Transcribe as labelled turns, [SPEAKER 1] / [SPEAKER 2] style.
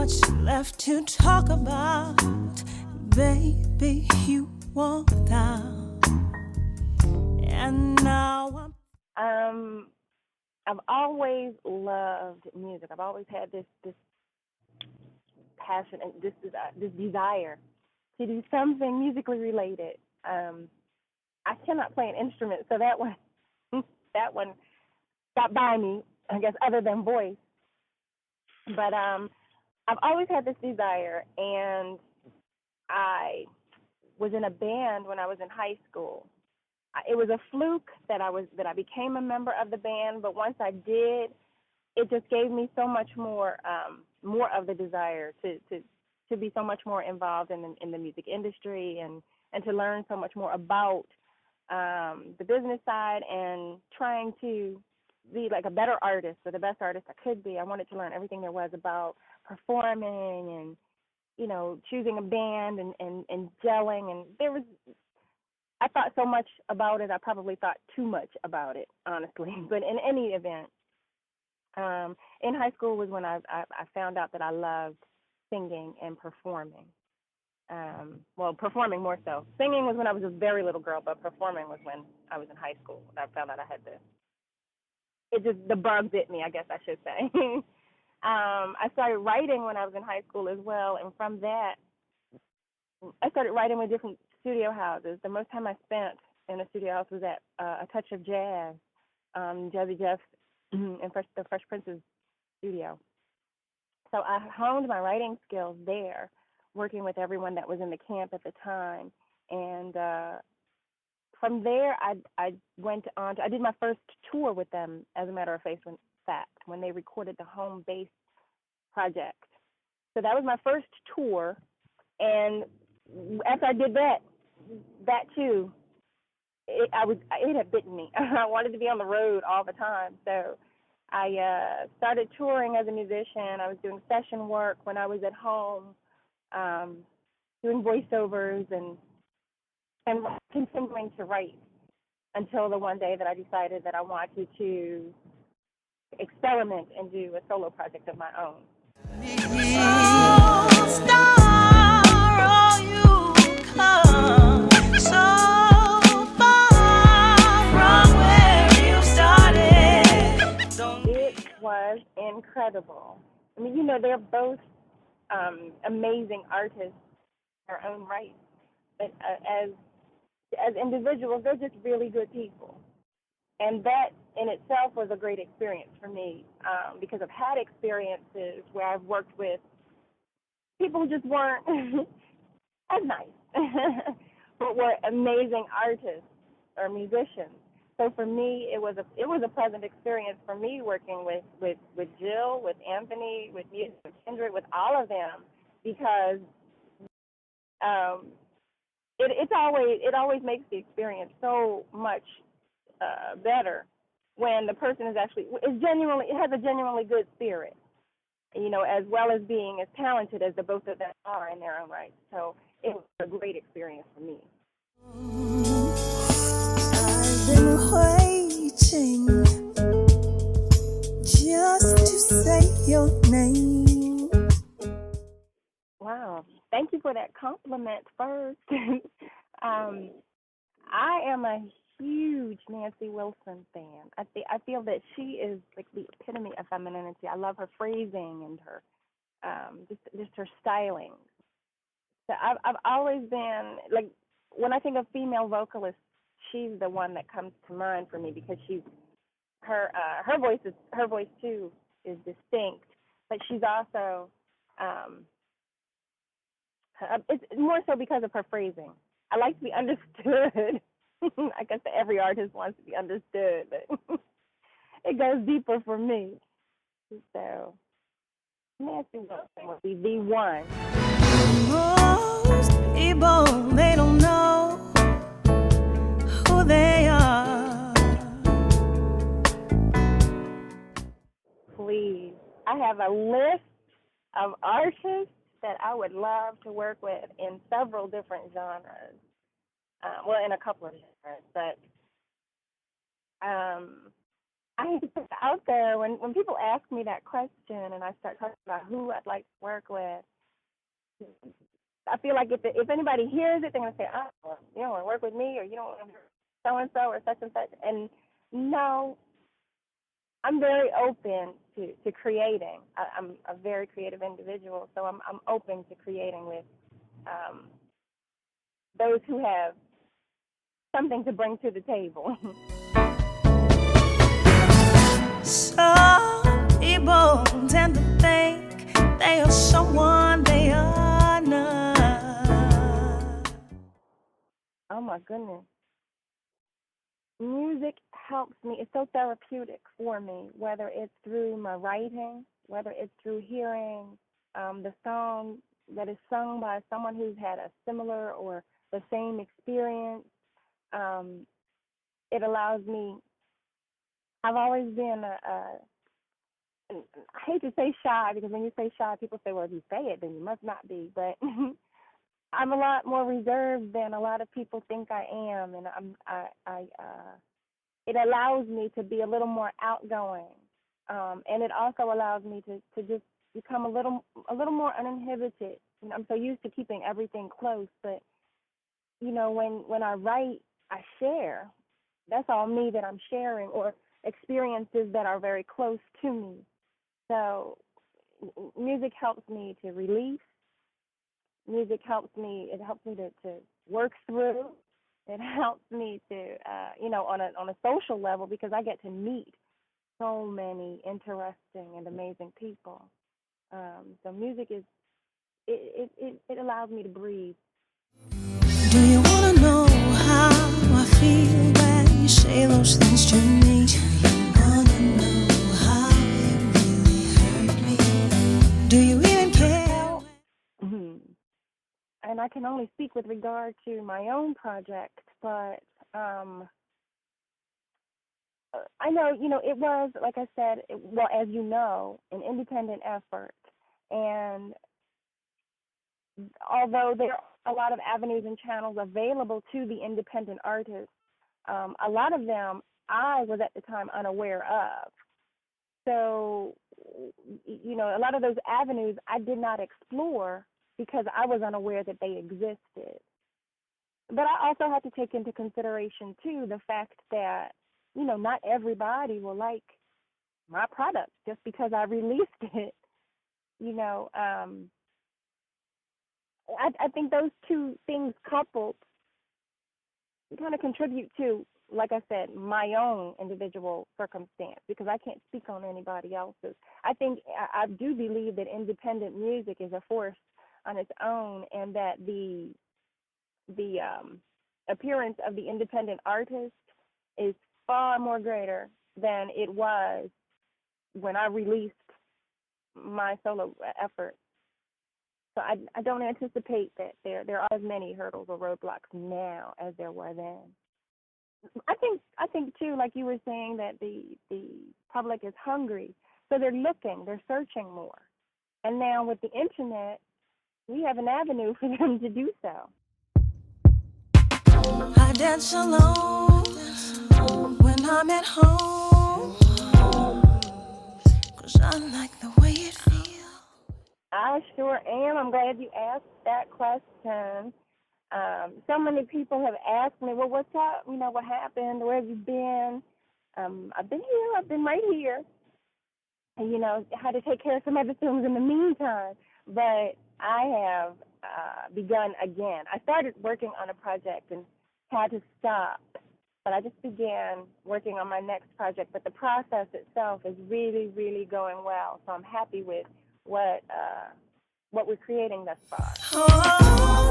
[SPEAKER 1] much left to talk about. Baby, you walked out, and now
[SPEAKER 2] I've always loved music. I've always had this passion and this desire to do something musically related. I cannot play an instrument, so that one that one got by me, I guess, other than voice. But I've always had this desire, and I was in a band when I was in high school. It was a fluke that I became a member of the band, but once I did, it just gave me so much more of the desire to be so much more involved in the music industry and to learn so much more about the business side and trying to be like a better artist or the best artist I could be. I wanted to learn everything there was about performing and, you know, choosing a band and gelling. And I thought so much about it. I probably thought too much about it, honestly. But in any event, in high school was when I found out that I loved singing and performing. Well, performing more so. Singing was when I was a very little girl, but performing was when I was in high school. I found out I had the bug bit me, I guess I should say. I started writing when I was in high school as well, and from that, I started writing with different studio houses. The most time I spent in a studio house was at A Touch of Jazz, Jazzy Jeff, and the Fresh Prince's studio. So I honed my writing skills there, working with everyone that was in the camp at the time. And from there, I went on I did my first tour with them, as a matter of fact, when they recorded the Home Base project. So that was my first tour. And after I did that too, it had bitten me. I wanted to be on the road all the time. So I started touring as a musician. I was doing session work when I was at home, doing voiceovers and continuing to write until the one day that I decided that I wanted to experiment and do a solo project of my own. It was incredible. I mean, you know, they're both amazing artists in their own right, but as individuals, they're just really good people. And that in itself was a great experience for me, because I've had experiences where I've worked with people who just weren't as nice, but were amazing artists or musicians. So for me, it was a pleasant experience for me working with Jill, with Anthony, with you, with Kendrick, with all of them, because it always makes the experience so much better when the person has a genuinely good spirit, you know, as well as being as talented as the both of them are in their own right. So it was a great experience for me.
[SPEAKER 1] I've been waiting just to say your name.
[SPEAKER 2] Wow. Thank you for that compliment first. I am a huge Nancy Wilson fan. I feel that she is like the epitome of femininity. I love her phrasing and her just her styling. So I've always been like, when I think of female vocalists, she's the one that comes to mind for me, because her voice too is distinct, but she's also it's more so because of her phrasing. I like to be understood. I guess every artist wants to be understood, but it goes deeper for me. So Nancy Wilson would be the one.
[SPEAKER 1] Most people, they don't know who they are.
[SPEAKER 2] Please. I have a list of artists that I would love to work with in several different genres. Well, in a couple of genres, but I put it out there when people ask me that question and I start talking about who I'd like to work with. I feel like if anybody hears it, they're gonna say, "Oh, well, you don't want to work with me, or you don't want to so and so or such and such." And no, I'm very open to creating. I'm a very creative individual, so I'm open to creating with um, those who have something to bring to the table.
[SPEAKER 1] Some people tend to think they are someone they are not.
[SPEAKER 2] Oh my goodness. Music helps me. It's so therapeutic for me, whether it's through my writing, whether it's through hearing the song that is sung by someone who's had a similar or the same experience. Um, it allows me. I've always been I hate to say shy because when you say shy, people say, well, if you say it, then you must not be. But I'm a lot more reserved than a lot of people think I am, and it allows me to be a little more outgoing, and it also allows me to just become a little more uninhibited. You know, I'm so used to keeping everything close, but when I write, I share. That's all me that I'm sharing, or experiences that are very close to me. So music helps me to release. Music helps me. It helps me to work through. It helps me to on a social level because I get to meet so many interesting and amazing people. So music is it allows me to breathe.
[SPEAKER 1] Do you wanna know how I feel when you say those things to me? Do you wanna know how it really hurt me? Do you even care?
[SPEAKER 2] Well, and I can only speak with regard to my own project, but I know, it was, like I said, well, as you know, an independent effort. And although there are a lot of avenues and channels available to the independent artists, a lot of them I was at the time unaware of. So, a lot of those avenues I did not explore because I was unaware that they existed. But I also have to take into consideration, too, the fact that, not everybody will like my product just because I released it. You know, I think those two things coupled kind of contribute to, like I said, my own individual circumstance because I can't speak on anybody else's. I think I do believe that independent music is a force on its own, and that the appearance of the independent artist is far more greater than it was when I released my solo effort. So I don't anticipate that there are as many hurdles or roadblocks now as there were then. I think too, like you were saying, that the public is hungry, so they're looking, they're searching more, and now with the internet, we have an avenue for them to do so.
[SPEAKER 1] I dance alone when I'm at home, 'cause I like the way it feels.
[SPEAKER 2] I sure am. I'm glad you asked that question. So many people have asked me, well, what's up? What happened? Where have you been? I've been here. I've been right here. And, had to take care of some other things in the meantime. But I have begun again. I started working on a project and had to stop. But I just began working on my next project. But the process itself is really, really going well. So I'm happy with what we're creating thus far.
[SPEAKER 1] Oh,